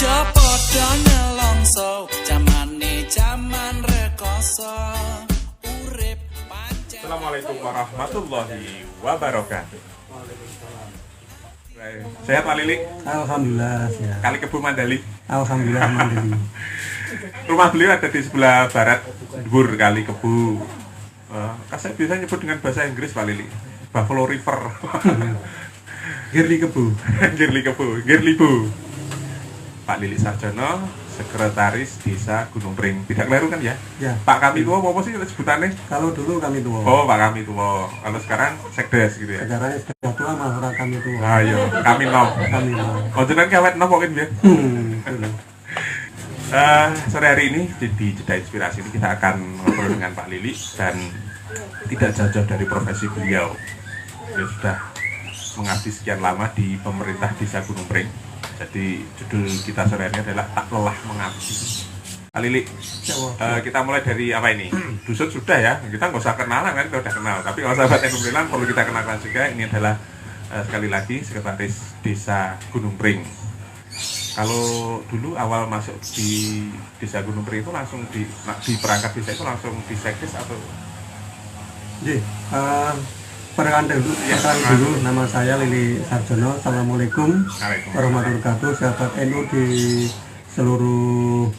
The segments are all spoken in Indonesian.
Aja padha nelongso, jamane jaman rekoso. Urip pancen. Assalamualaikum warahmatullahi wabarakatuh. Sehat Pak Lili? Alhamdulillah sehat. Kali Kebo Mandali. Alhamdulillah mandiri. Rumah beliau ada di sebelah barat Dhuwur Kali Kebo. Saya bisa nyebut dengan bahasa Inggris Pak Lili. Buffalo River. Girli Kebo. Girli Bu. Pak Lili Sarjono, Sekretaris Desa Gunung Pring. Tidak keliru kan ya? Ya. Pak Kami Tua apa sih sebutannya? Kalau dulu kami tua. Oh, Pak Kami Tua. Kalau sekarang Sekdes gitu ya. Sekarang sudah tua malah kami tua. Ayo, Kami Nom. Kami tua. Oh, jenengan kawet nom mungkin ya. Betul. Sore hari ini di Jeda Inspirasi ini kita akan ngobrol dengan Pak Lili dan tidak jauh-jauh dari profesi beliau. Dia sudah mengabdi sekian lama di pemerintah Desa Gunung Pring. Jadi judul kita sore ini adalah Tak Lelah Mengabdi. Pak Lili, kita mulai dari apa ini? Dusun sudah ya, kita nggak usah kenalan kan, kita udah kenal. Tapi kalau sahabat yang pemerintahan perlu kita kenalkan juga. Ini adalah sekali lagi Sekretaris Desa Gunung Pring. Kalau dulu awal masuk di Desa Gunung Pring itu langsung di perangkat desa itu langsung di Sekdes atau? Jadi, perkenalkan dulu nama saya Lili Sarjono. Assalamualaikum warahmatullahi wabarakatuh. Sahabat NU di seluruh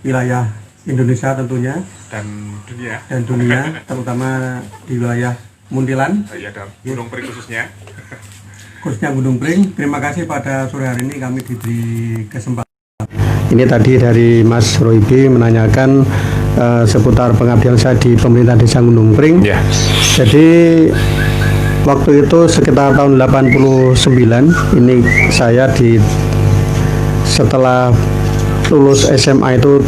wilayah Indonesia tentunya dan dunia terutama di wilayah Muntilan. Ya, dan Gunung Pring khususnya Gunung Pring. Terima kasih pada sore hari ini kami diberi kesempatan. Ini tadi dari Mas Roibi menanyakan seputar pengabdian saya di pemerintah Desa Gunung Pring. ya. Jadi waktu itu sekitar tahun 89 ini saya setelah lulus SMA itu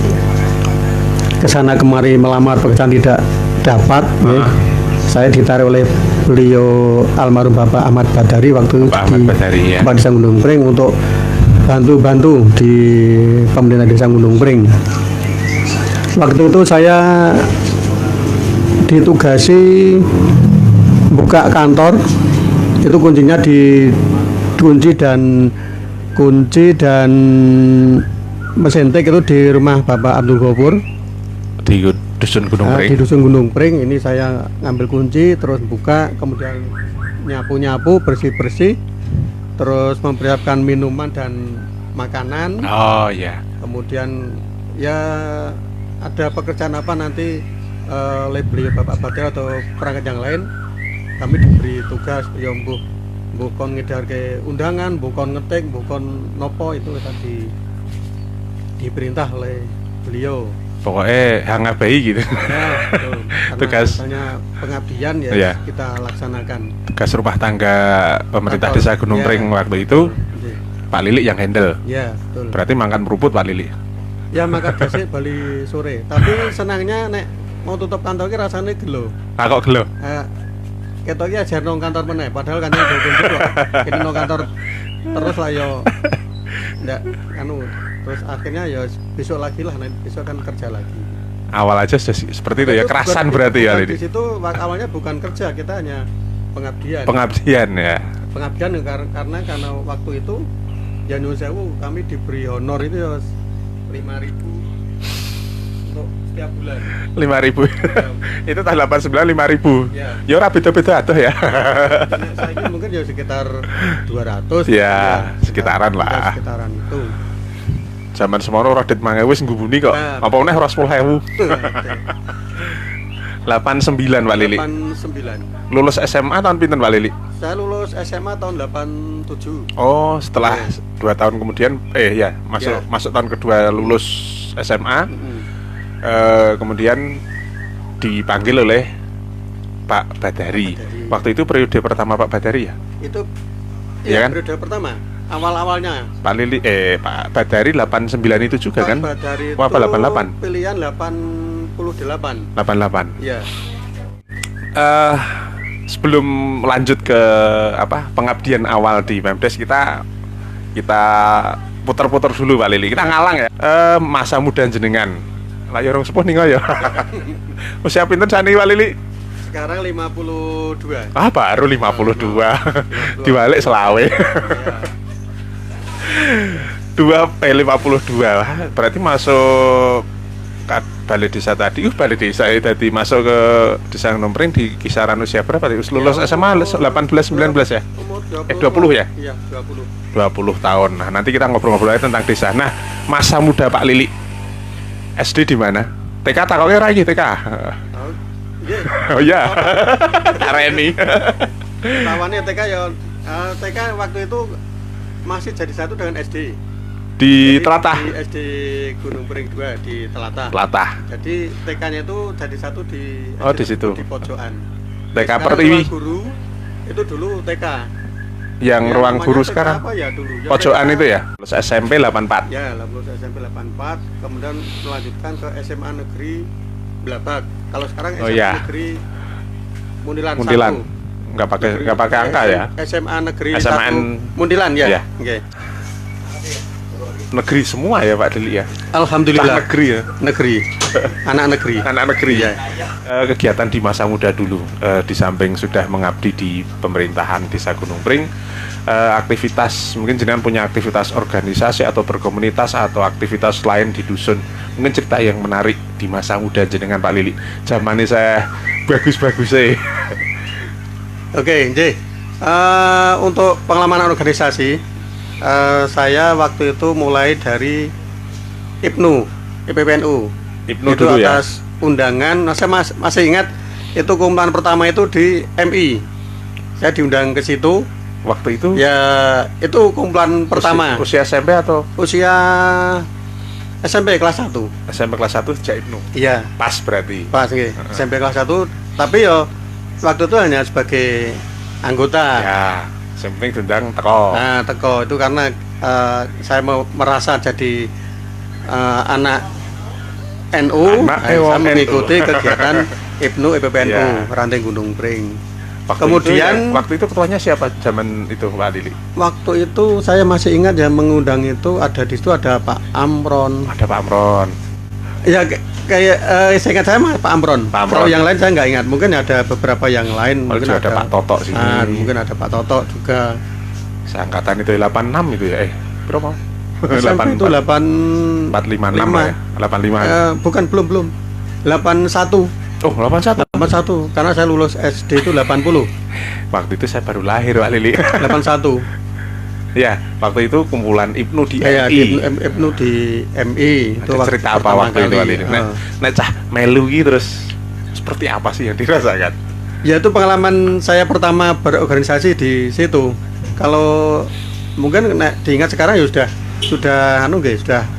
kesana kemari melamar pekerjaan tidak dapat. Saya ditarik oleh beliau almarhum Bapak Ahmad Badari waktu di Desa Gunung Pring untuk bantu di pemerintah Desa Gunung Pring. Waktu itu saya ditugasi buka kantor, itu kunci dan mesin tek itu di rumah Bapak Abdul Ghafur Di Dusun Gunung Pring. Di Dusun Gunung Pring. Ini saya ngambil kunci, terus buka, kemudian nyapu, bersih-bersih, terus mempersiapkan minuman dan makanan. Oh ya. Kemudian ya ada pekerjaan apa nanti oleh beliau Bapak Badar atau perangkat yang lain, kami diberi tugas ya bukan ngedar ke undangan, bukan ngetik, bukan nopo, itu tadi diperintah oleh beliau. Pokoknya hangabai gitu. Ya, betul. Tugas pengabdian ya, iya, kita laksanakan. Tugas rumah tangga pemerintah Desa Gunung Pring waktu itu Pak Lili yang handle. Ya, betul. Berarti makan keruput Pak Lili. Ya makan besok Bali sore. Tapi senangnya nek mau tutup kantor ki rasane gelo. Ah kok gelo? Ketok ki ajar nang kantor meneh, padahal kan yo kunci kok. Kene nang kantor terus lah yo. Ndak terus akhirnya ya besok lagi lah, besok kan kerja lagi. Awal aja seperti itu ya, kerasan berarti ya Di situ awalnya bukan kerja, kita hanya pengabdian. Pengabdian ya. Pengabdian karena waktu itu ya nyuwun sewu kami diberi honor itu ya 5.000 untuk setiap bulan. 5.000. Itu tahun 89 5.000. Ya. Ya ora beda-beda atuh ya. Saya mungkin ya sekitar 200. Ya, sekitaran lah. Sekitaran itu. Zaman semono Radit Mangewu wis nggubuni kok. Apa meneh 10.000. 89 Pak Lili. 89. Lulus SMA tahun pinten Pak Lili? Saya lulus SMA tahun 87. Oh, setelah 2 tahun kemudian masuk tahun kedua lulus SMA. Kemudian dipanggil oleh Pak Badari. Waktu itu periode pertama Pak Badari ya? Itu ya kan? Periode pertama, awal-awalnya. Pak Lili Pak Badari 89 itu juga Pak kan? Badari itu apa 88? Pilihan 88. 88. Iya. Sebelum lanjut ke pengabdian awal di Pemdes, kita putar-putar dulu Pak Lili. Kita ngalang ya. Masa muda jenengan. Lah ya orang sepuh ning ya. Usia pinten sani Pak Lili? Sekarang 52. Ah, baru 52. Diwalik selawe. 52, berarti masuk ke balai desa tadi. Balai desa tadi masuk ke desa Gunung Pring di kisaran usia berapa? Lulus SMA 18 19 ya? Umur 20 ya? Iya, 20. 20 tahun. Nah, nanti kita ngobrol-ngobrol lagi tentang desa. Nah, masa muda Pak Lili. SD di mana? TK tak kok ora iki TK. Oh iya. Kareni. Lawannya TK ya TK waktu itu masih jadi satu dengan SD. Di Jadi Telatah. Di SD Gunung Pring 2 di Telatah. Telatah. Jadi TK-nya itu jadi satu di Oh, SD di situ. di Pojokan. TK Sekarang Pertiwi. ruang guru itu dulu TK. Yang Ya, ruang namanya guru TK sekarang. apa ya dulu? Ya, Pojokan TK. itu ya. Lulus SMP 84. Ya, lulus SMP 84, kemudian melanjutkan ke SMA Negeri Blabag. Kalau sekarang Oh, SMA iya. Negeri Muntilan. Muntilan. 1. Nggak pakai angka ya. SMA Negeri SMAN 1 Muntilan ya. Iya. Oke. Negeri semua ya Pak Dili ya. Alhamdulillah. Negeri ya. Negeri. Anak negeri. Anak negeri Iya. Kegiatan di masa muda dulu, di samping sudah mengabdi di pemerintahan Desa Gunung Pring, aktivitas mungkin jenengan punya aktivitas organisasi atau berkomunitas atau aktivitas lain di dusun, mungkin cerita yang menarik di masa muda jenengan Pak Lili. Zamannya saya bagus-bagus sih. Oke, J. Untuk pengalaman organisasi, saya waktu itu mulai dari IPPNU. Ibnu Itu dulu ya. atas undangan. Saya masih ingat itu kumpulan pertama itu di MI. Saya diundang ke situ. Waktu itu Ya, itu kumpulan pertama. usia SMP atau Usia SMP kelas 1. SMP kelas 1 sejak Ibnu. Iya, Pas berarti. pas nggih. SMP kelas 1, tapi ya waktu itu hanya sebagai anggota. Ya, yang penting dendang teko. Nah, teko itu karena saya mau merasa jadi anak NU, Anak saya wong mengikuti NU. kegiatan IPNU Ya. Ranting Gunung Pring. Kemudian Kemudian waktu itu ketuanya siapa zaman itu Pak Lili? waktu itu saya masih ingat yang mengundang itu ada di situ ada Pak Amron. Ada Pak Amron. Ya kayak saya ingat saya Pak Amron. Pak Amron. Kalau yang lain saya nggak ingat. Mungkin ada beberapa yang lain. Oh, Mungkin juga ada Pak Toto sini. Mungkin ada Pak Toto juga. Seangkatan itu 86 itu ya. Berapa? SMP itu 456 lah ya. 85. Bukan belum 81 Oh, 81. 81 karena saya lulus SD itu 80 Waktu itu saya baru lahir Pak Lili. 81 Ya, waktu itu kumpulan Ibnu di ya MI. IPNU di MI itu Ada cerita apa pertama waktu itu Pak kali. Lili? Nek cah melu gitu terus seperti apa sih yang dirasakan? Ya itu pengalaman saya pertama berorganisasi di situ. Kalau mungkin diingat sekarang ya sudah sudah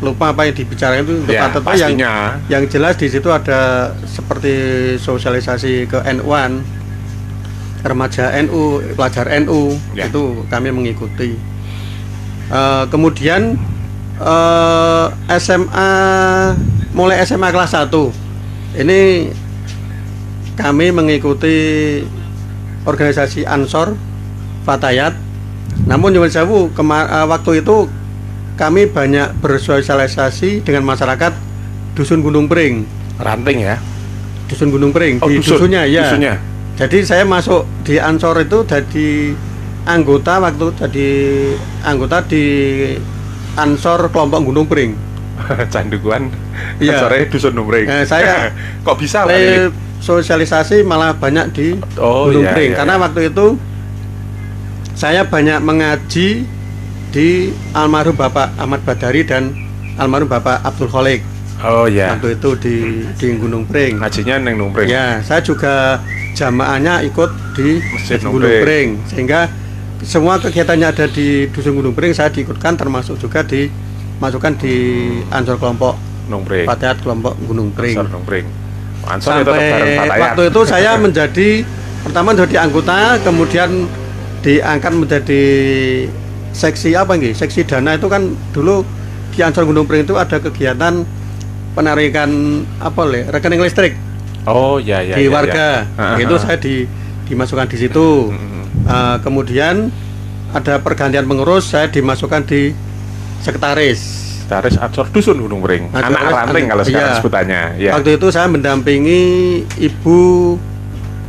lupa apa yang dibicarakan itu Ya, tepat-tepat pastinya. yang jelas di situ ada seperti sosialisasi ke NU-an, remaja NU, pelajar NU, Ya. itu kami mengikuti. Kemudian SMA, mulai SMA kelas 1 ini kami mengikuti organisasi Ansor Fatayat. Namun nyuwun sewu waktu itu kami banyak bersosialisasi dengan masyarakat dusun Gunung Pring. Ranting ya. Dusun Gunung Pring Oh, di dusunnya ya. Dusunnya. Jadi saya masuk di Ansor itu jadi anggota di Ansor kelompok Gunung Pring. Candukuan. Iya. Sore dusun Numring. Saya kok bisa Pak Lili? sosialisasi malah banyak di Oh, Gunung iya, Pring iya, karena iya. waktu itu saya banyak mengaji di almarhum Bapak Ahmad Badari dan almarhum Bapak Abdul Kholik. Oh ya. Waktu itu di Gunung Pring. Ngajinya neng Numring. Ya, saya juga jamaahnya ikut di Masjid Gunung Numpring. Pring, sehingga semua kegiatannya ada di dusun Gunung Pring saya diikutkan, termasuk juga dimasukkan di Ansor kelompok Numring. Fatayat kelompok Gunung Pring. Ansor Numring. Ansor itu tetap bareng Sampai Fatayat. waktu itu saya menjadi pertama menjadi anggota, kemudian diangkat menjadi seksi seksi dana. Itu kan dulu di Ansor Gunung Pring itu ada kegiatan penarikan rekening listrik Oh ya ya. di ya, warga. ya. Itu saya dimasukkan di situ. Kemudian ada pergantian pengurus, saya dimasukkan di sekretaris. Sekretaris Ansor dusun Gunung Pring. Nah, Anak sekretaris ranting kalau sekarang iya. sebutannya. Ya. Waktu itu saya mendampingi Ibu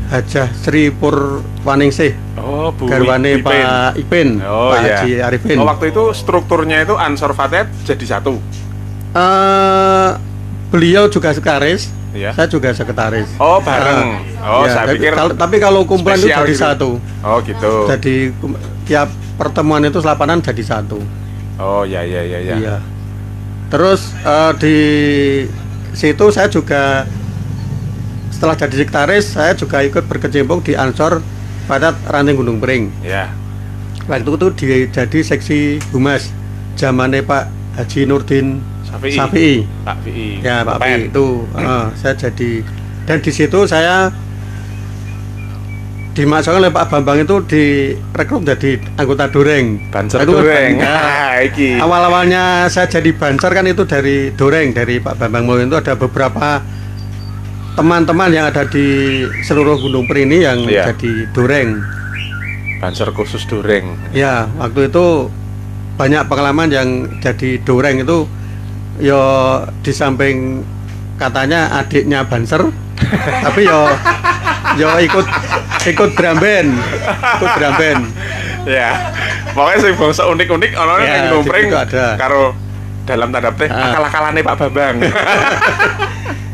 Hajah Sri Purwaningsih, Oh, Bu garwane Ipin. Pak Ipin, Oh, Pak iya. Haji Arifin. Oh, waktu itu strukturnya itu Ansor Fatayat jadi satu. Beliau juga sekretaris, Iya. saya juga sekretaris. Oh, bareng. Ya, Saya pikir tapi kalau kumpulan itu spesial jadi gitu. satu. Oh, gitu. Jadi tiap pertemuan itu selapanan jadi satu. Oh, ya. Iya. Terus di situ saya juga setelah jadi sekretaris, saya juga ikut berkecimpung di Ansor Padat Ranting Gunung Pring. Ya. Waktu itu jadi seksi humas zamannya Pak Haji Nurdin Syafi'i. Pak Fi'i. Ya Pak Pen. Pi itu saya jadi, dan di situ saya dimasukkan oleh Pak Bambang itu direkrut jadi anggota Doreng. Banser Itu Doreng. ya, Iki. awal-awalnya saya jadi banser kan itu dari Doreng, dari Pak Bambang Mulyo. Itu ada beberapa teman-teman yang ada di seluruh Gunung Pring ini yang Iya. jadi Doreng. Banser khusus Doreng. Ya, waktu itu banyak pengalaman yang jadi Doreng itu. Yo di samping katanya adiknya banser, tapi yo ikut drum band, Ya. Pokoknya sing bangsa unik-unik ono Ya, ning Gunung di Pring situ ada. karo dalam tanda petik akal-akalane Pak Bambang.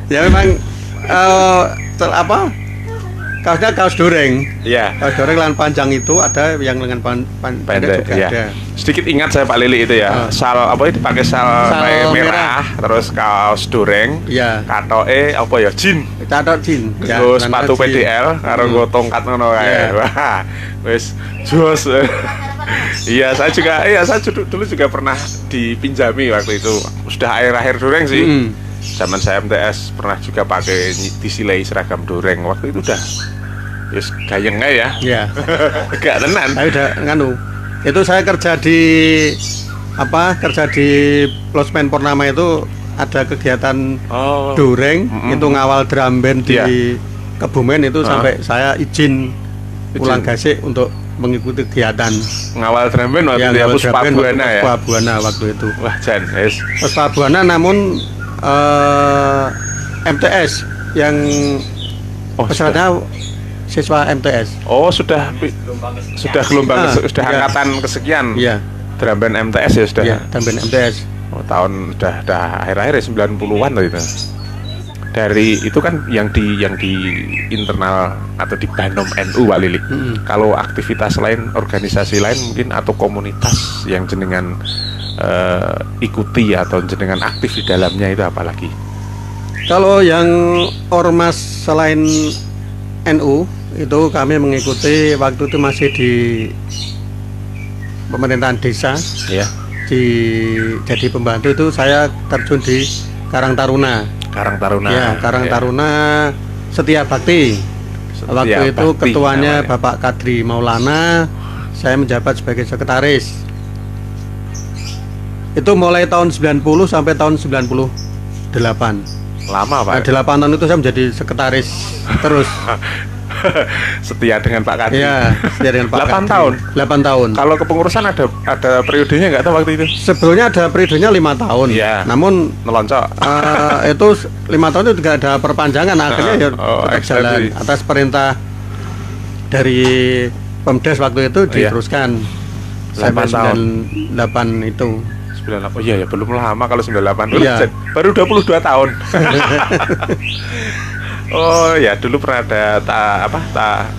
Ya memang kaosnya kaos Doreng. Iya. Kaos Doreng lengan panjang itu ada yang lengan pendek juga ya. ada. Sedikit ingat saya Pak Lili itu ya. Sal apa itu dipakai sal merah, terus kaos Doreng. Iya. Katoke apa ya? Jin. Catot jin. Ya, Terus celana sepatu jin. PDL karo nggo tongkat ngono kae. Iya. Wah, wis jos. Iya, saya dulu juga pernah dipinjami waktu itu. Sudah akhir-akhir Doreng sih. Zaman saya MTS pernah juga pakai disilai seragam Doreng. Waktu itu udah yes gayeng aja ya. Iya. Gak tenan. Saya udah nganu. Itu saya kerja di Losmen Purnama itu ada kegiatan Oh. Doreng, itu ngawal drum band di Iya. Kebumen itu sampai saya izin pulang gasik untuk mengikuti kegiatan. Ngawal drum band waktu itu ya, ngawal Puspa drum band Buana ya. Puspa Buana waktu itu. Wah, Jan, yes. Puspa Buana namun MTS yang Oh, peserta siswa MTS. sudah gelombang Ah, sudah iya. angkatan kesekian. Iya, Drum band MTS ya sudah. iya, drum band MTS. Tahun udah akhir-akhir ya 90-an loh itu. Dari itu kan yang di internal atau di Banom NU Pak Lili. Kalau aktivitas lain, organisasi lain mungkin atau komunitas yang jenengan ikuti atau jenengan aktif di dalamnya itu apalagi? Kalau yang ormas selain NU itu kami mengikuti waktu itu masih di pemerintahan desa, Ya. jadi pembantu itu saya terjun di Karang Taruna. Karang Taruna. Ya, Karang Ya. Taruna Setia Bakti. Setia Waktu itu Bakti ketuanya namanya. Bapak Kadri Maulana, saya menjabat sebagai sekretaris. Itu mulai tahun 90 sampai tahun 98. Lama Pak. 8 tahun itu saya menjadi sekretaris terus. Setia dengan Pak Kadri. Iya, setia dengan Pak 8 Kadri. tahun. 8 tahun. Kalau kepengurusan ada periodenya nggak tahu waktu itu? Sebelumnya ada periodenya 5 tahun. Iya. Namun Neloncok. itu 5 tahun itu juga ada perpanjangan, akhirnya ya tetap extensi. jalan atas perintah dari Pemdes waktu itu diteruskan 8 sampai tahun. 98 itu. 98. Oh iya ya, belum lama kalau 98. Iya. Baru 22 tahun. Oh ya, dulu pernah ada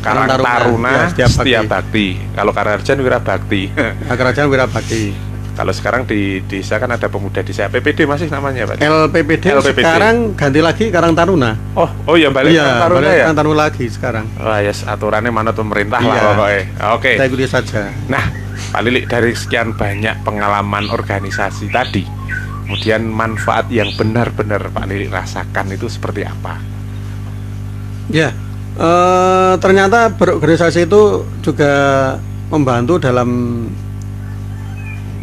Karang Taruna. Taruna, Ya, Setia Setia Bakti. Kalau Kararjan Wira Bakti. Kerajaan Wirabakti. Kalau sekarang di desa kan ada pemuda desa PPD masih namanya Pak. LPPD sekarang ganti lagi Karang Taruna. Oh ya balik Iya, Karang Taruna balik ya. Karang Taruna lagi sekarang. Wah, yes, aturannya manut pemerintah Iya. lah pokoknya. Oke. Kita ikuti saja. Nah, Pak Lili, dari sekian banyak pengalaman organisasi tadi, kemudian manfaat yang benar-benar Pak Lili rasakan itu seperti apa? Ya, ternyata berorganisasi itu juga membantu dalam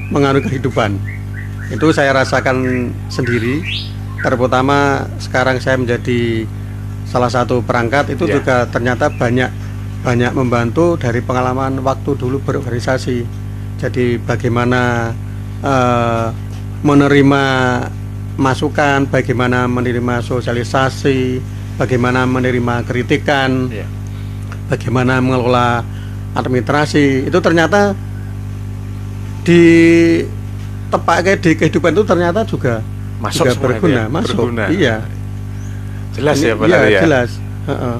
mengaruhi kehidupan. Itu saya rasakan sendiri. Terutama sekarang saya menjadi salah satu perangkat itu Ya. juga ternyata banyak membantu dari pengalaman waktu dulu berorganisasi. Jadi bagaimana menerima masukan, bagaimana menerima sosialisasi, bagaimana menerima kritikan. Ya. bagaimana mengelola administrasi, itu ternyata di tepatnya di kehidupan itu ternyata juga Masuk juga berguna, semuanya, masuk. berguna. Iya. Jelas ya Pak Iya, Lali ya. jelas. Heeh.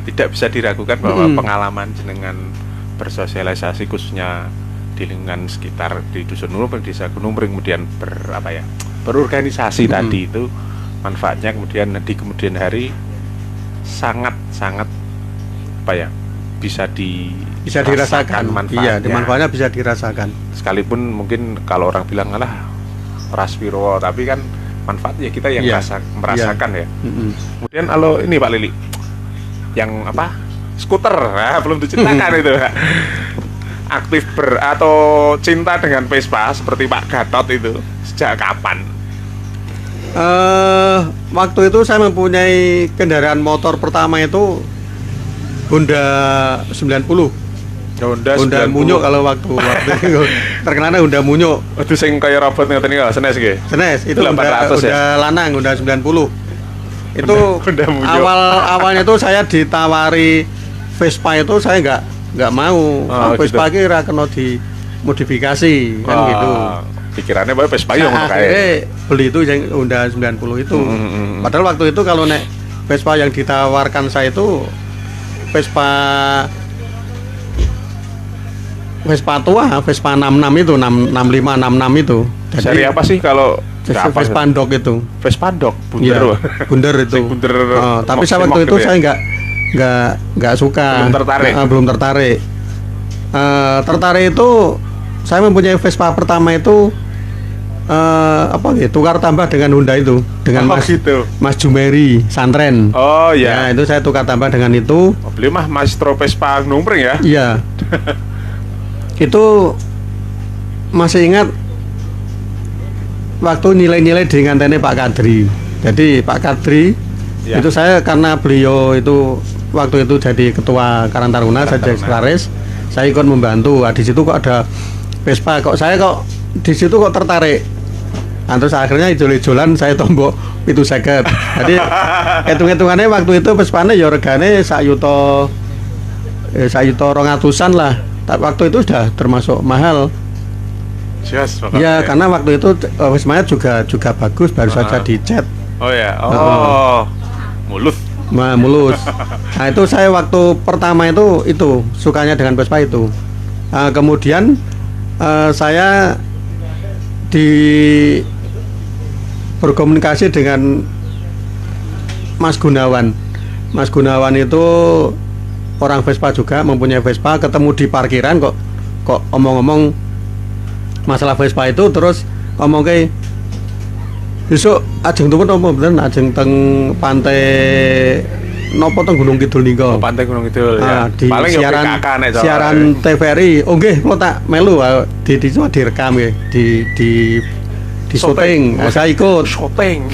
Tidak bisa diragukan bahwa Mm-mm. pengalaman jenengan bersosialisasi khususnya di lingkungan sekitar di Dusun Nurumpring, Desa Gunung Pring, kemudian berorganisasi tadi itu manfaatnya kemudian di kemudian hari sangat bisa dirasakan manfaatnya. Iya, manfaatnya bisa dirasakan. Sekalipun mungkin kalau orang bilang alah raspiro, tapi kan manfaatnya kita yang Iya. merasakan ya. Mm-mm. Kemudian kalau ini Pak Lili, yang apa? Skuter, belum diceritakan itu. Aktif atau cinta dengan Vespa seperti Pak Gatot itu sejak kapan? Waktu itu saya mempunyai kendaraan motor pertama itu Honda 90. Honda Munyo kalau waktu itu terkenalnya Honda Munyo. Itu sing kaya robot ngeten iki, senes nggih. Senes itu 800 Honda lanang, Honda 90. Itu Honda Munyo. awalnya itu saya ditawari Vespa itu saya nggak mau. Vespa gitu. kira kena dimodifikasi kan gitu. Pikirannya bae Vespa yo ngono kae. Akhirnya beli itu yang Honda 90 itu. Padahal waktu itu kalau naik Vespa yang ditawarkan saya itu Vespa tua, Vespa 66 itu, 65, 66 itu. Jadi, Seri apa sih kalau Vespa Dog itu? Vespa Dog, bunder. Iya, bunder itu. Bunder. Tapi saya waktu itu saya nggak suka. Belum tertarik. Belum tertarik. Tertarik itu saya mempunyai Vespa pertama itu tukar tambah dengan Honda itu, dengan Mas Jumeri Santren. Oh iya. Ya, itu saya tukar tambah dengan itu. Beli mah Maestro Vespa Numpring ya? Iya. Itu masih ingat waktu nilai-nilai di ngantene Pak Kadri. Jadi Pak Kadri itu saya karena beliau itu waktu itu jadi ketua Karang Taruna, saya jadi sekretaris, saya ikut membantu. Di situ kok ada Vespa, saya di situ kok tertarik. Terus akhirnya ijol-ijolan saya tombok itu seket. Jadi hitung-hitungannya waktu itu Vespanya ya regane sak yuta 200-an lah. Tapi waktu itu sudah termasuk mahal. Yes, Ya karena waktu itu Vespanya juga bagus, baru saja dicat. Oh ya, mulus. Mulus. Nah itu saya waktu pertama itu sukanya dengan Vespa itu. Kemudian saya berkomunikasi dengan Mas Gunawan. Mas Gunawan itu orang Vespa juga, mempunyai Vespa, ketemu di parkiran kok omong-omong masalah Vespa itu, terus ngomong ke besok ajeng tumpun apa bener ajeng teng pantai nopo teng Gunung Kidul nika. Pantai Gunung Kidul ya. Di Paling siaran TVRI. Oh nggih, kula tak melu direkam ya di syuting. Saya ikut syuting.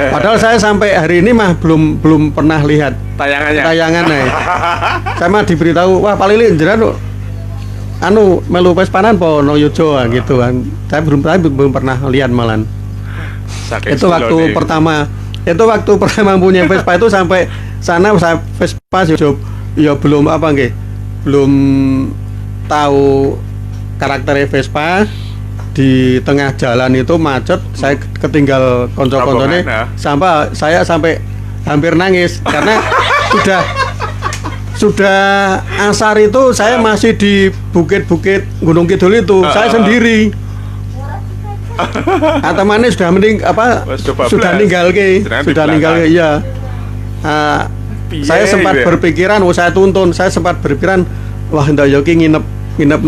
Padahal saya sampai hari ini mah belum pernah lihat tayangannya. Saya mah diberitahu, wah Pak Lili jenengan melu Vespanan po no Yojo gitu kan. Saya belum pernah lihat malan. Itu waktu pertama punya Vespa itu sampai sana saya Vespa ya belum belum tahu karakter Vespa. Di tengah jalan itu macet, saya ketinggal konco-koncone sampai hampir nangis karena sudah asar itu saya masih di bukit-bukit Gunung Kidul itu, saya sendiri. Temannya sudah sudah ninggal iya. Saya sempat berpikiran, saya tuntun, saya sempat berpikiran, wah ndak yo ki nginep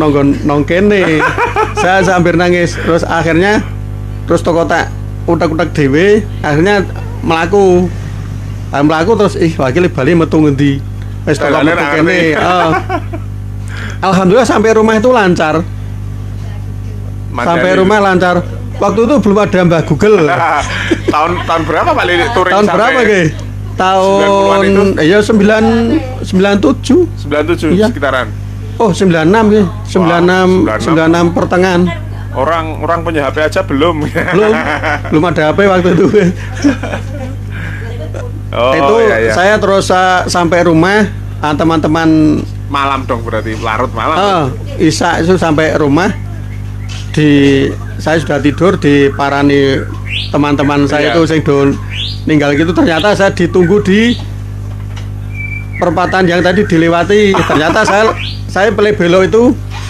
nong kene. Saya hampir nangis. Terus akhirnya toko tak utak-utak dhewe, akhirnya melaku terus wakil Bali metu ngendi. Wis toko metu kene. Alhamdulillah sampai rumah itu lancar. Sampai rumah lancar. Waktu itu belum ada Mbah Google. tahun berapa Pak Lili touring? Tahun berapa nggih? Tahun 97 iya. Sekitaran. Oh 96 ya, 96 pertengahan. Orang punya HP aja belum ada HP waktu itu. Itu iya. Saya terus sampai rumah teman-teman Malam dong berarti, larut malam. Isa itu sampai rumah saya sudah tidur diparani teman-teman saya itu sing don ninggal gitu, ternyata saya ditunggu di perempatan yang tadi dilewati. Ternyata saya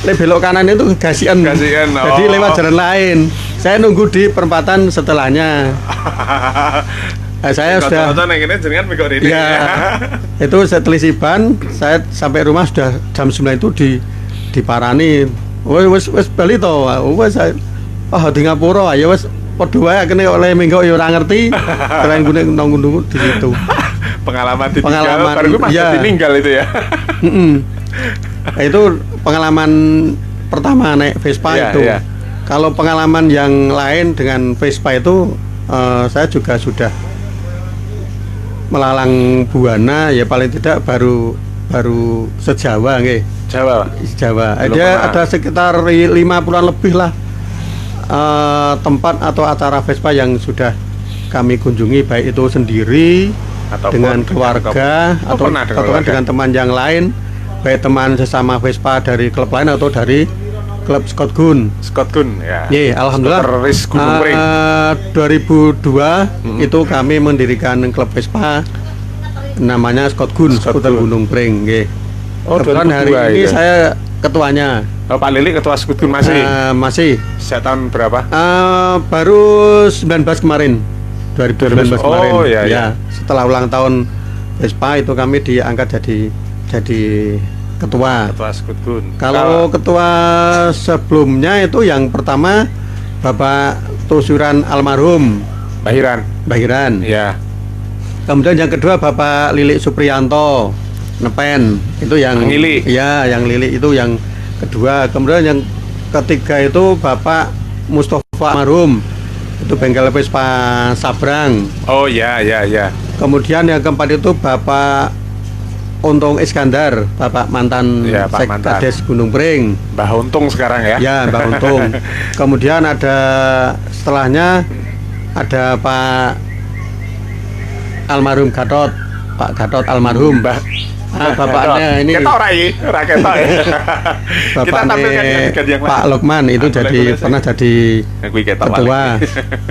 belok kanan itu gasian. Jadi lewat jalan lain. Saya nunggu di perempatan setelahnya. Saya sudah itu setelah ban, saya sampai rumah sudah jam 9 itu diparani. Wes bali to. Wes di ngapura ya wes padha wae kene oleh minggu ya ora ngerti. Keren gune nunggu di situ. Pengalaman baru gue masih ditinggal itu ya. Itu pengalaman pertama naik Vespa itu. Iya. Kalau pengalaman yang lain dengan Vespa itu saya juga sudah melalang buana ya, paling tidak baru sejawa nggih. Jawa. Dia ada sekitar 50-an lebih lah tempat atau acara Vespa yang sudah kami kunjungi, baik itu sendiri ataupun dengan keluarga atau dengan teman yang lain, baik teman sesama Vespa dari klub lain atau dari klub Scott Gun ya. Alhamdulillah. 2002 itu kami mendirikan klub Vespa namanya Scott Gun, Skuter Gunung Pring nggih. Kebetulan hari ini saya ketuanya. Pak Lili ketua Scott Gun masih? Masih. Sejak tahun berapa? Baru 19 kemarin. 2019 kemarin. Ya. Setelah ulang tahun Vespa itu kami diangkat jadi ketua Scott Gun. Kalau ketua sebelumnya itu yang pertama Bapak Tusuran almarhum Bahiran. Ya. Kemudian yang kedua Bapak Lili Supriyanto Nepen, itu yang Lili. Ya, yang Lili itu yang kedua. Kemudian yang ketiga itu Bapak Mustafa almarhum, itu bengkel Vespa Sabrang. Oh ya. Kemudian yang keempat itu Bapak Untung Iskandar, Bapak mantan Sekades Gunung Pring. Mbah Untung sekarang ya? Ya, Mbah Untung. Kemudian setelahnya ada Pak almarhum Pak Gatot almarhum. Bapaknya ini Raketo ya. Bapaknya Pak Lukman itu pernah jadi ketua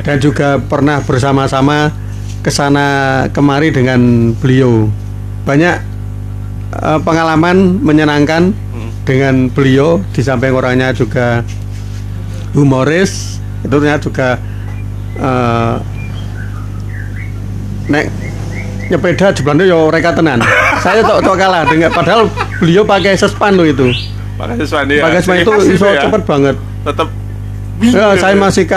dan juga pernah bersama-sama kesana kemari dengan beliau. Banyak pengalaman menyenangkan dengan beliau, di samping orangnya juga humoris, itu ternyata juga nek nyepeda jeblannya yo reka tenan. Saya tok kalah dengan, padahal beliau pakai sespan loh itu. Pakai sespan ya. Pakai sespan itu iso cepet banget. Tetap. Ya, saya masih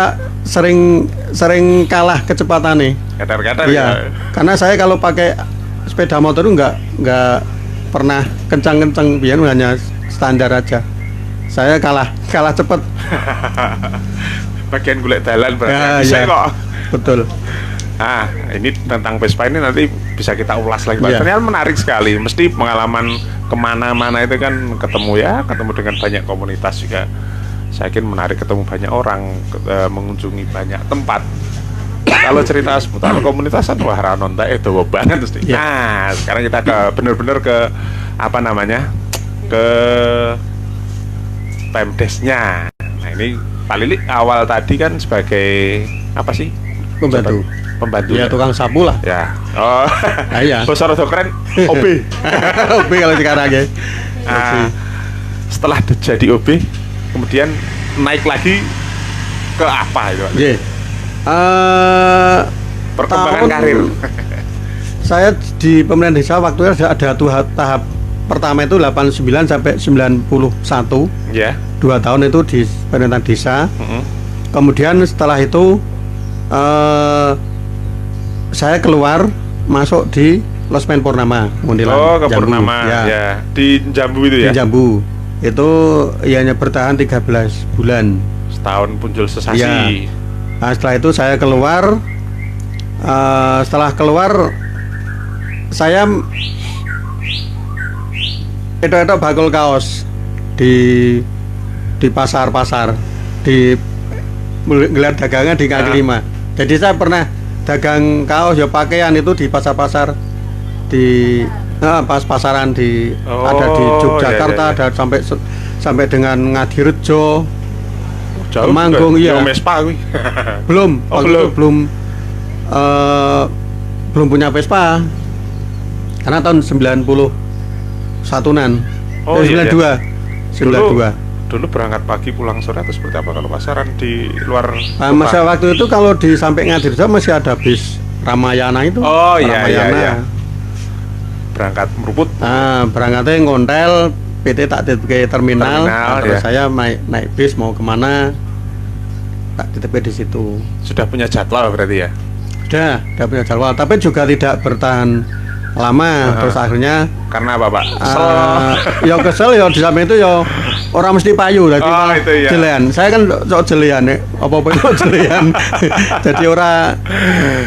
sering kalah kecepatannya. Kadar-kadar ya. Karena saya kalau pakai sepeda motor itu nggak pernah kencang-kencang, biar hanya standar aja. Saya kalah cepet. Bagian golek dalan berarti bisa kok. Betul. Ini tentang Vespa ini nanti bisa kita ulas lagi. Ternyata menarik sekali. Mesti pengalaman kemana-mana itu kan ketemu dengan banyak komunitas juga. Saya yakin menarik, ketemu banyak orang, mengunjungi banyak tempat. Kalau cerita seputar komunitasan, wah ranonta itu banget mesti. Nah, sekarang kita benar-benar ke ke Pemdesnya. Nah, ini Pak Lili awal tadi kan sebagai apa sih? Pembantu ya, tukang sapu lah ya. Oh iya, bosor keren. OB OB kalau sekarang ya. Setelah jadi OB kemudian naik lagi ke apa itu? Perkembangan karir. Saya di pemerintahan desa waktu itu ada tahap pertama itu 89 sampai 91 ya. 2 tahun itu di pemerintahan desa. Kemudian setelah itu saya keluar masuk di Losmen Purnama Muntilan. Ke Jambu. Purnama ya. Di Jambu itu ya. Di Jambu. Itu hanya bertahan 13 bulan. Setahun muncul sensasi. Ya. Nah, setelah itu saya keluar. Setelah keluar saya itu bakul kaos di pasar-pasar, di gelar dagangan di kaki 5. Jadi saya pernah dagang kaos ya, pakaian itu di pasar-pasar di Pas pasaran ada di Oh, Yogyakarta, iya. ada sampai dengan Ngadirejo, Jauh Temanggung, juga. iya. Yo Vespa kuwi. belum Oh, waktu itu belum punya Vespa karena tahun 91-an. Oh, iya, 92. Dulu berangkat pagi pulang sore atau seperti apa kalau pasaran di luar Masa waktu itu kalau di sampai Ngadirejo masih ada bis Ramayana itu. Oh, iya, Ramayana. iya. Berangkat meruput. Berangkatnya ngontel PT tak titip ke terminal, terus ya. saya naik bis mau kemana tak titip di situ. Sudah punya jadwal berarti ya? Udah punya jadwal, tapi juga tidak bertahan lama. Terus akhirnya Karena apa Pak? ya kesel ya di samping itu ya orang mesti payu lagi Oh, itu ya. jelean. Saya kan sok jelean ya, apa-apa itu jelean. Jadi ora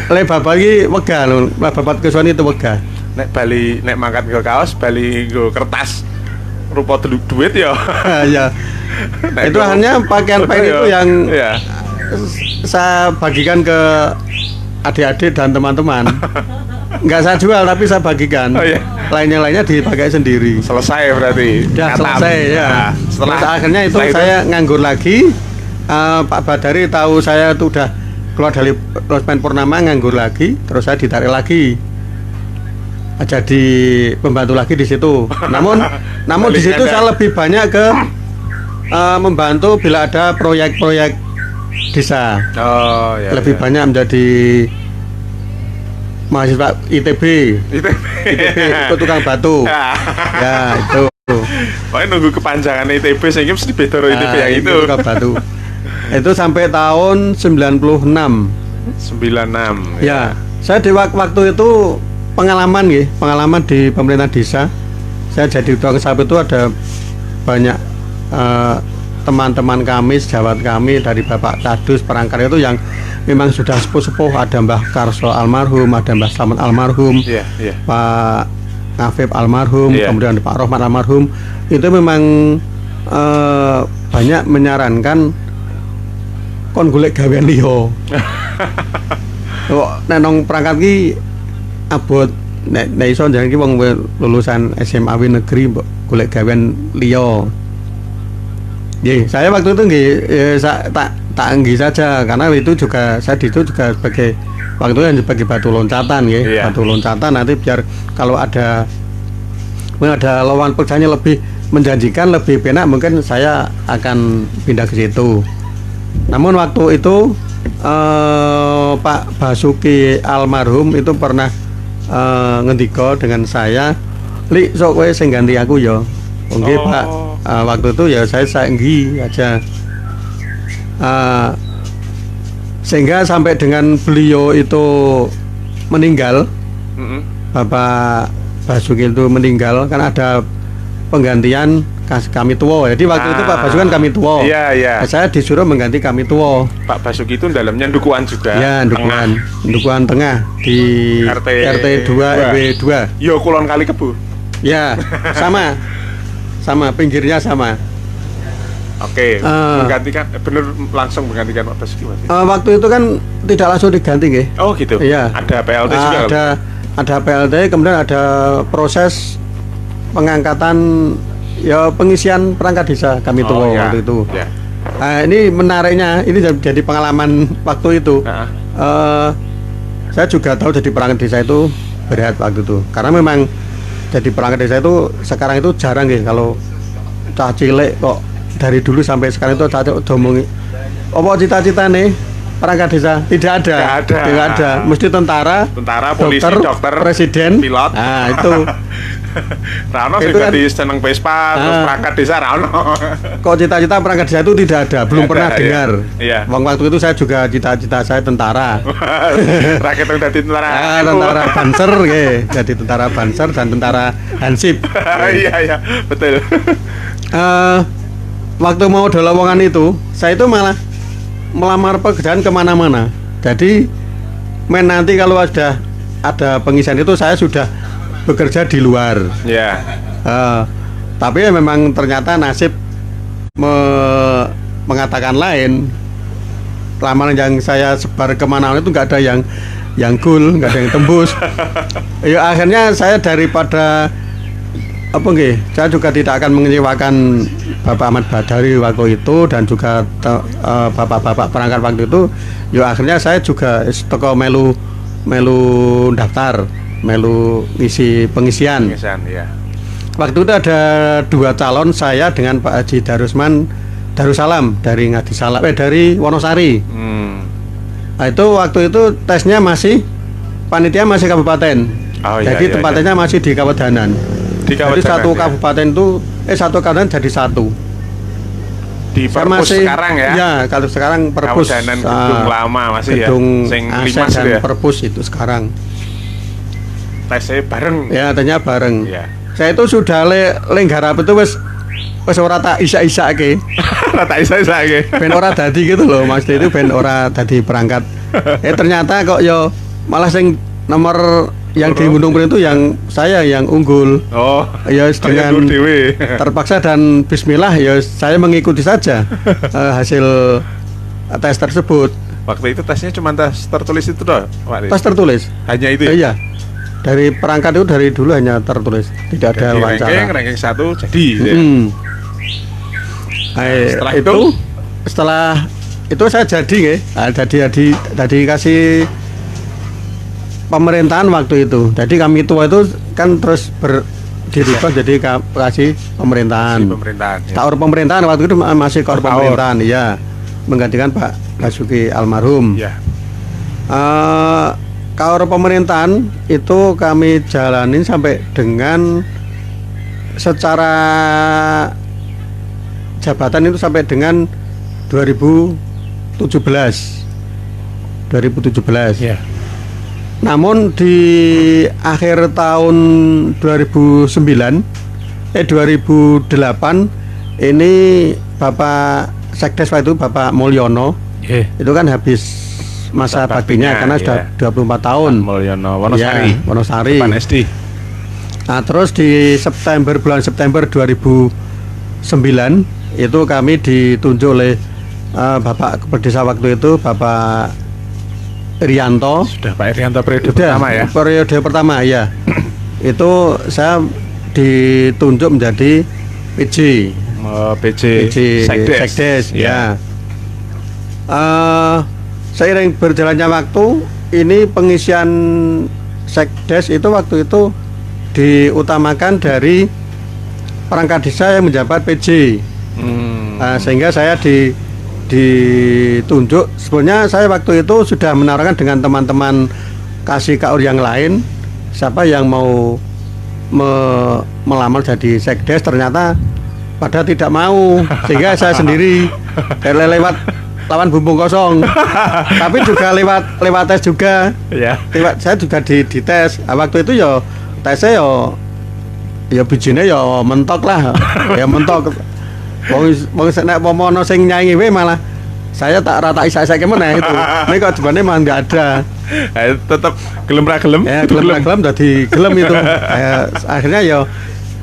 bapak iki wegah lho, bapak kesuwen itu wegah. Nek Bali, nek mangkat ke kaos, Bali nggo kertas rupa duit ya. Ya. Nek Itu nggo hanya pakaian foto itu ya. yang Iya. saya bagikan ke adik-adik dan teman-teman. Nggak saya jual tapi saya bagikan. Oh, iya. Lainnya dipakai sendiri. Selesai berarti. Udah Katam. selesai ya. Nah, setelah Terus akhirnya itu setelah saya nganggur lagi. Pak Badari tahu saya itu udah keluar dari Losmen Purnama, nganggur lagi. Terus saya ditarik lagi. Jadi pembantu lagi di situ. Namun di situ saya lebih banyak ke membantu bila ada proyek-proyek desa. Oh, ya. Lebih ya. banyak menjadi mahasiswa ITB ikut tukang batu. Ya itu. Pokoknya nunggu kepanjangan ITB sehingga mesti beda karo ITB yang itu. Tukang batu. Itu sampai tahun 96. 96. Ya, saya di waktu itu pengalaman di pemerintah desa. Saya jadi tukang sapu itu ada banyak teman-teman kami, sejawat kami dari Bapak Kadus Perangkat itu yang memang sudah sepuh-sepuh. Ada Mbah Karso almarhum, ada Mbah Slamet almarhum, Iya, iya. Pak Ngafib almarhum, Iya. kemudian Pak Rohmat almarhum. Itu memang banyak menyarankan kon golek gawean liya. Kok nek nang perangkat ki abot nek iso njenengan ki wong lulusan SMA negeri mbok golek gawean liya. Nggih, saya waktu itu nggih tak nggih saja karena itu juga saya itu juga sebagai waktu itu sebagai batu loncatan nggih. Iya. Batu loncatan nanti biar kalau ada lowongan pekerjaannya lebih menjanjikan, lebih enak, mungkin saya akan pindah ke situ. Namun waktu itu Pak Basuki almarhum itu pernah ngendika dengan saya, "Li, sok kowe sing ganti aku ya." Nggih, Oh. Pak. Waktu itu ya saya nggih aja. Sehingga sampai dengan beliau itu meninggal, Bapak Basuki itu meninggal kan ada penggantian kami tua. Jadi waktu itu Pak Basuki kan kami tua. Iya, iya. Saya disuruh mengganti kami tua. Pak Basuki itu dalamnya dukuan juga. Ya, dukuhan tengah di RT 2 RW 2. Yo Kulon Kali Kebu. Ya, sama pinggirnya sama. Oke, menggantikan bener langsung menggantikan Pak Basuki Mas. Waktu itu kan tidak langsung diganti, nggih. Oh gitu. Iya. Ada PLT juga. Ada PLT, kemudian ada proses pengangkatan ya pengisian perangkat desa kami tua iya. waktu itu. Ya. Ini menariknya, ini jadi pengalaman waktu itu. Saya juga tahu jadi perangkat desa itu berat waktu itu, karena memang jadi perangkat desa itu sekarang itu jarang ya. Kalau cah cilik kok dari dulu sampai sekarang itu cah domongi apa cita-cita nih perangkat desa tidak ada. Mesti tentara, polisi, dokter, presiden, pilot. Nah itu Rano itu juga kan, di seneng Vespa, terus perangkat desa Rano. Kok cita-cita perangkat desa itu tidak ada, belum pernah dengar. Iya. Waktu itu saya juga cita-cita saya tentara. Rakyat yang jadi tentara. Tentara Banser, jadi tentara Banser dan tentara Hansip. Iya, betul. Waktu mau ada lowongan itu, saya itu malah melamar pekerjaan kemana-mana. Jadi nanti kalau ada pengisian itu saya sudah bekerja di luar. Ya. Tapi memang ternyata nasib mengatakan lain. Lamaran yang saya sebar kemana-mana itu nggak ada yang yang gol, nggak ada yang tembus. Ya akhirnya saya daripada apa nggih, saya juga tidak akan mengecewakan Bapak Ahmad Badari waktu itu dan juga bapak-bapak perangkat waktu itu. Ya akhirnya saya juga toko melu daftar, melu ngisi pengisian. Ya. Waktu itu ada 2 calon, saya dengan Pak Haji Darussalam dari Ngadisalam, dari Wonosari. Nah, itu waktu itu tesnya masih panitia masih kabupaten. Jadi tempatnya masih di Kawedanan. Jadi satu kabupaten itu satu kabupaten jadi satu. Di Perpus sekarang ya? Ya, kalau sekarang Perpus. Kawedanan gedung lama masih gedung ya? Sing Aset dan ya? Perpus itu sekarang. Tesnya bareng. Ya, tesnya bareng. Ya. Saya itu sudah garap itu wis ora tak isa-isake. Ora tak isa-isake. Ben ora dadi gitu loh, maksudnya itu ben ora dadi perangkat. Ternyata kok yo malah sing nomor yang di Gunung Pring itu yang saya yang unggul. Oh. Ya dengan terpaksa dan bismillah ya saya mengikuti saja hasil tes tersebut. Waktu itu tesnya cuma tes tertulis itu doh, Pak. Tes tertulis. Hanya itu ya? Iya. Dari perangkat itu dari dulu hanya tertulis, tidak ada wawancara. Ranking 1 jadi. Setelah itu saya jadi jadi kasih pemerintahan waktu itu. Jadi kami tua itu kan terus dirubah jadi kasih pemerintahan. Kaur pemerintahan waktu itu masih kaur pemerintahan, ya, menggantikan Pak Basuki almarhum. Ya. Kaur pemerintahan itu kami jalanin sampai dengan secara jabatan itu sampai dengan 2017. Ya. Namun di akhir tahun 2008 ini Bapak Sekdes waktu itu Bapak Mulyono itu kan habis masa baktinya karena sudah 24 tahun. Mulyono Wonosari. Ya, Wonosari. Depan SD. Nah, terus di bulan September 2009 itu kami ditunjuk oleh Bapak Kepala Desa waktu itu Bapak Irianto. Sudah Pak Irianto periode pertama ya? Periode pertama ya. Itu saya ditunjuk menjadi PJ. PJ Sekdes ya. Seiring berjalannya waktu, ini pengisian Sekdes itu waktu itu diutamakan dari perangkat desa yang menjabat PJ. Sehingga saya ditunjuk. Sebenarnya saya waktu itu sudah menawarkan dengan teman-teman kasih kaur yang lain, siapa yang mau melamar jadi Sekdes, ternyata pada tidak mau, sehingga saya sendiri lewat lawan bumbung kosong. Tapi juga lewat tes juga. Ya. Saya juga dites. Waktu itu ya tesnya ya bijine ya mentok lah. Ya mentok. Wong nek pomono sing nyanyi we malah saya tak rata isa-isake meneh itu. Nek kok jebane mah enggak ada. Tetap gelem ra gelem. Ya, gelem ra gelem dadi gelem itu. Akhirnya ya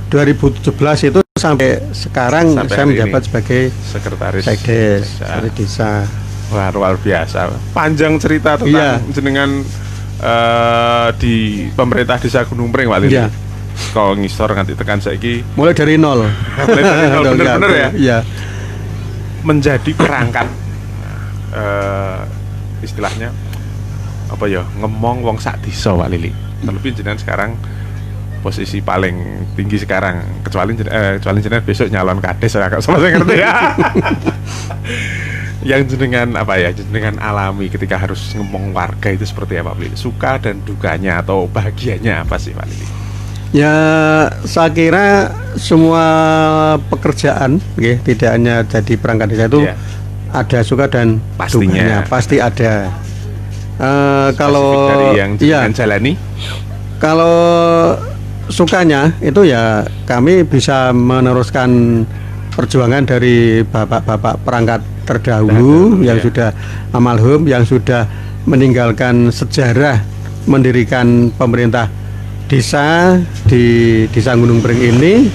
2017 itu sampai sekarang saya menjabat sebagai sekretaris Sekdes desa. Wah, luar biasa. Panjang cerita tentang jenengan di pemerintah desa Gunung Pring, Pak Lili. Iya. Kalau ngisor nganti tekan saiki mulai dari nol. Bener-bener ya. Iya. Menjadi perangkat istilahnya apa ya? Ngemong wong sak desa, Pak Lili. Terlebih jenengan sekarang posisi paling tinggi sekarang, kecuali jenengan besok nyalon kades, agak sama saya ngerti ya. Yang jenengan alami ketika harus ngomong warga itu seperti apa, Pak Lili? Suka dan dukanya atau bahagianya apa sih, Pak Lili? Ya, saya kira semua pekerjaan, tidak hanya jadi perangkat desa itu ada suka dan dukanya, pasti ada. Kalau dari yang jenengan jalani, kalau sukanya itu ya kami bisa meneruskan perjuangan dari bapak-bapak perangkat terdahulu yang sudah almarhum, yang sudah meninggalkan sejarah mendirikan pemerintah desa di Desa Gunung Pring ini.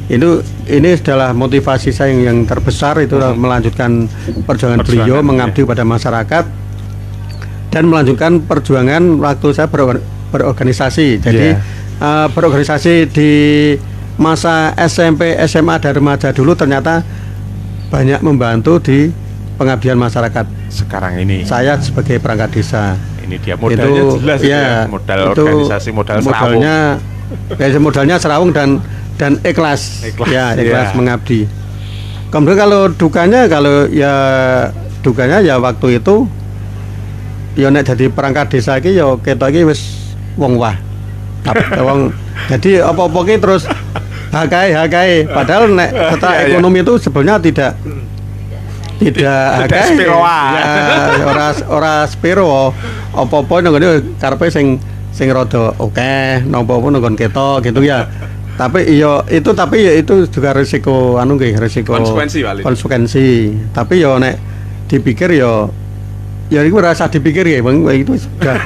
Ini adalah motivasi saya yang terbesar itu melanjutkan perjuangan beliau mengabdi pada masyarakat. dan melanjutkan perjuangan waktu saya berorganisasi. Jadi berorganisasi di masa SMP, SMA dan remaja dulu ternyata banyak membantu di pengabdian masyarakat. Sekarang ini Saya sebagai perangkat desa. ini dia modalnya Itu, jelas ya, modal itu organisasi, modal serawung. Modalnya serawung dan ikhlas. Ikhlas, Ikhlas ya. mengabdi. Kemudian kalau dukanya ya waktu itu ya nek jadi perangkat desa iki ya ketok iki wis wong wah. Wong jadi apa-apa ki terus hakai padahal nek secara ekonomi itu sebenarnya tidak hakai. Ya ora spiro apa-apa nang ngene karepe sing rada oke, napa-apa nang ketok gitu ya. Tapi itu juga risiko risiko konsekuensi. Tapi ya nek dipikir ya itu rasa dipikir ya Bang, itu sudah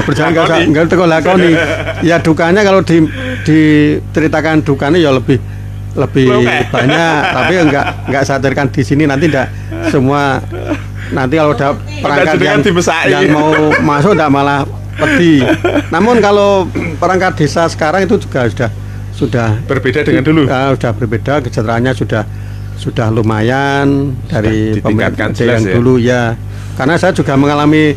berjalan enggak teko lakoni. Ya dukanya kalau diceritakan dukanya ya lebih banyak, tapi enggak saya ceritakan di sini, nanti enggak semua, nanti kalau ada perangkat yang mau masuk enggak malah pedih. Namun kalau perangkat desa sekarang itu juga sudah berbeda dengan dulu. Sudah berbeda, kesejahteraannya sudah lumayan dari ditingkatkan yang ya. dulu ya. Karena saya juga mengalami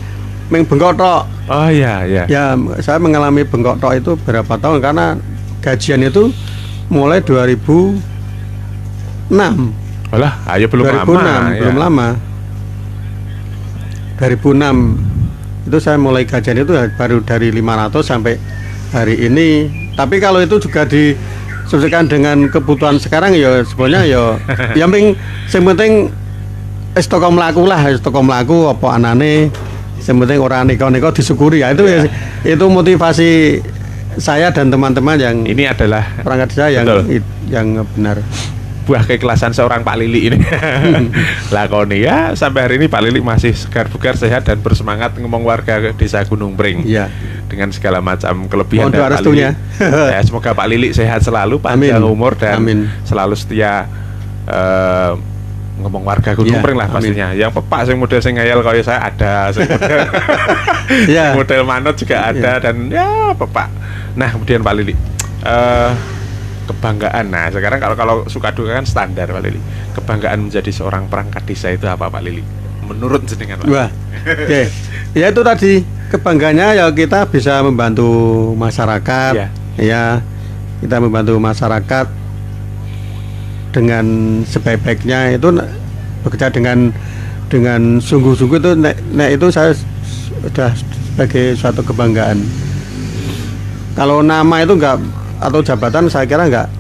bengkok tok. Oh iya. Ya, saya mengalami bengkok tok itu berapa tahun karena gajian itu mulai 2006. Alah, ayo belum 2006, lama. belum lama. 2006 itu saya mulai gajian itu baru dari 500 sampai hari ini. Tapi kalau itu juga disesuaikan dengan kebutuhan sekarang ya sebenarnya yang penting toko mlaku apa anane, yang penting orang neko disyukuri ya itu ya. Itu motivasi saya dan teman-teman yang ini adalah perangkat saya yang benar. Buah keikhlasan seorang Pak Lili ini. Lakoni ya, sampai hari ini Pak Lili masih segar bugar, sehat dan bersemangat ngomong warga Desa Gunung Pring. Iya. Dengan segala macam kelebihan dari Pak Lili. Ya, semoga Pak Lili sehat selalu, panjang umur dan selalu setia ngomong warga Gunung Pring lah pastinya. Yang pepak sing model sing ngayal kaya saya ada, sing model model manut juga ada dan ya pepak. Nah, kemudian Pak Lili kebanggaan. Nah, sekarang kalau suka duka kan standar Pak Lili. Kebanggaan menjadi seorang perangkat desa itu apa Pak Lili? Menurut jenengan Pak. Wah. Oke. Ya itu tadi kebanggaannya ya kita bisa membantu masyarakat. Ya. Kita membantu masyarakat dengan sebaik-baiknya, itu bekerja dengan sungguh-sungguh itu itu saya sudah sebagai suatu kebanggaan. Kalau nama itu enggak atau jabatan saya kira enggak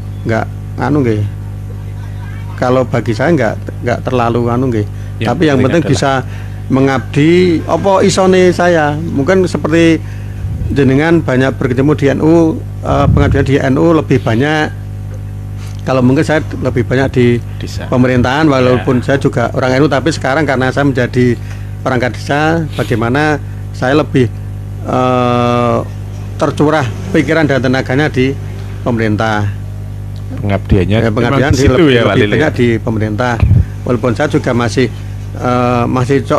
kalau bagi saya enggak terlalu tapi yang penting bisa mengabdi apa isone saya. Mungkin seperti jenengan banyak berkecimpung di NU, pengabdian di NU lebih banyak. Kalau mungkin saya lebih banyak di desa, pemerintahan, walaupun saya juga orang NU, tapi sekarang karena saya menjadi perangkat desa, bagaimana saya lebih tercurah pikiran dan tenaganya di pemerintah. Pengabdiannya pengabdian lebih banyak di pemerintah. Walaupun saya juga masih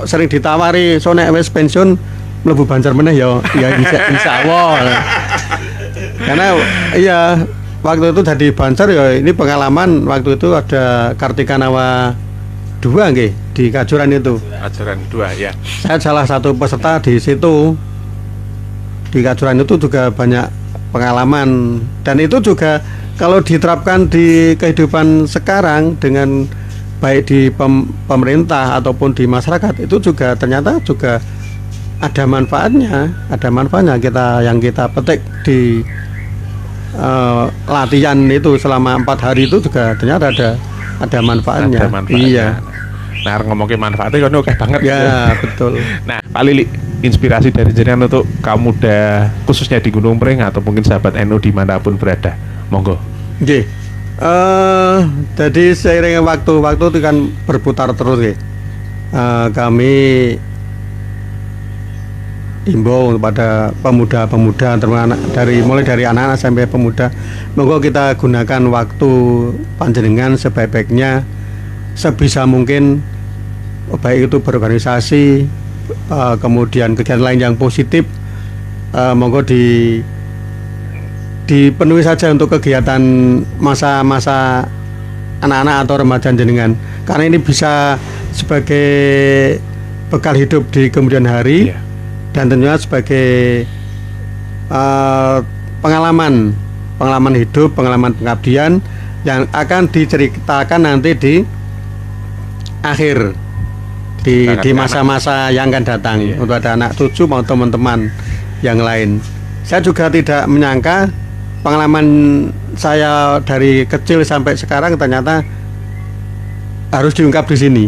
sering ditawari so nek wis pensiun mlebu Banjar meneh ya insya Allah. Karena iya waktu itu jadi Banjar ya ini pengalaman. Waktu itu ada Kartika Nawa 2 nggih di Kajuran itu. Kajuran 2 ya. Saya salah satu peserta di situ. Di Kajuran itu juga banyak pengalaman, dan itu juga kalau diterapkan di kehidupan sekarang dengan baik di pemerintah ataupun di masyarakat, itu juga ternyata juga ada manfaatnya yang kita petik di latihan itu selama 4 hari itu juga ternyata ada manfaatnya. Iya. Nah, ngomongin manfaatnya kan oke banget ya. Betul. Nah, Pak Lili, inspirasi dari jenengan untuk kaum muda khususnya di Gunung Pring atau mungkin sahabat NU dimanapun berada, monggo. Oke. Jadi seiring waktu itu kan berputar terus ya. Kami himbau kepada pemuda-pemuda, mulai dari anak-anak sampai pemuda, monggo kita gunakan waktu panjenengan sebaik-baiknya, sebisa mungkin, baik itu berorganisasi kemudian kegiatan lain yang positif, monggo dipenuhi saja untuk kegiatan masa-masa anak-anak atau remaja jenengan, karena ini bisa sebagai bekal hidup di kemudian hari, dan tentunya sebagai pengalaman hidup, pengalaman pengabdian yang akan diceritakan nanti di akhir di masa-masa yang akan datang, untuk ada anak cucu maupun teman-teman yang lain. Saya juga tidak menyangka pengalaman saya dari kecil sampai sekarang ternyata harus diungkap di sini.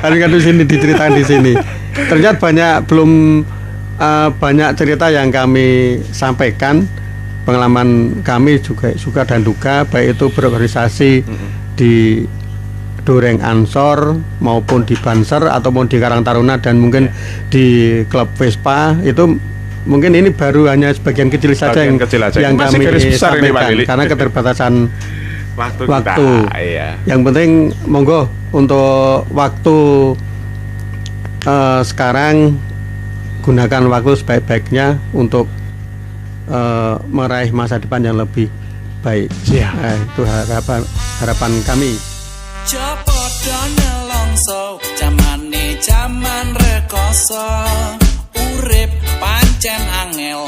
Harus diungkap di sini, diceritakan di sini. Ternyata banyak cerita yang kami sampaikan, pengalaman kami juga suka dan duka, baik itu berorganisasi di Dureng Ansor maupun di Banser ataupun di Karang Taruna dan mungkin di klub Vespa. Itu mungkin ini baru hanya sebagian kecil saja yang kami sampaikan karena keterbatasan waktu. Yang penting monggo untuk waktu sekarang gunakan waktu sebaik-baiknya untuk meraih masa depan yang lebih baik. Itu harapan kami. Copodo nelongso jamane jaman rekoso, urip pancen angel.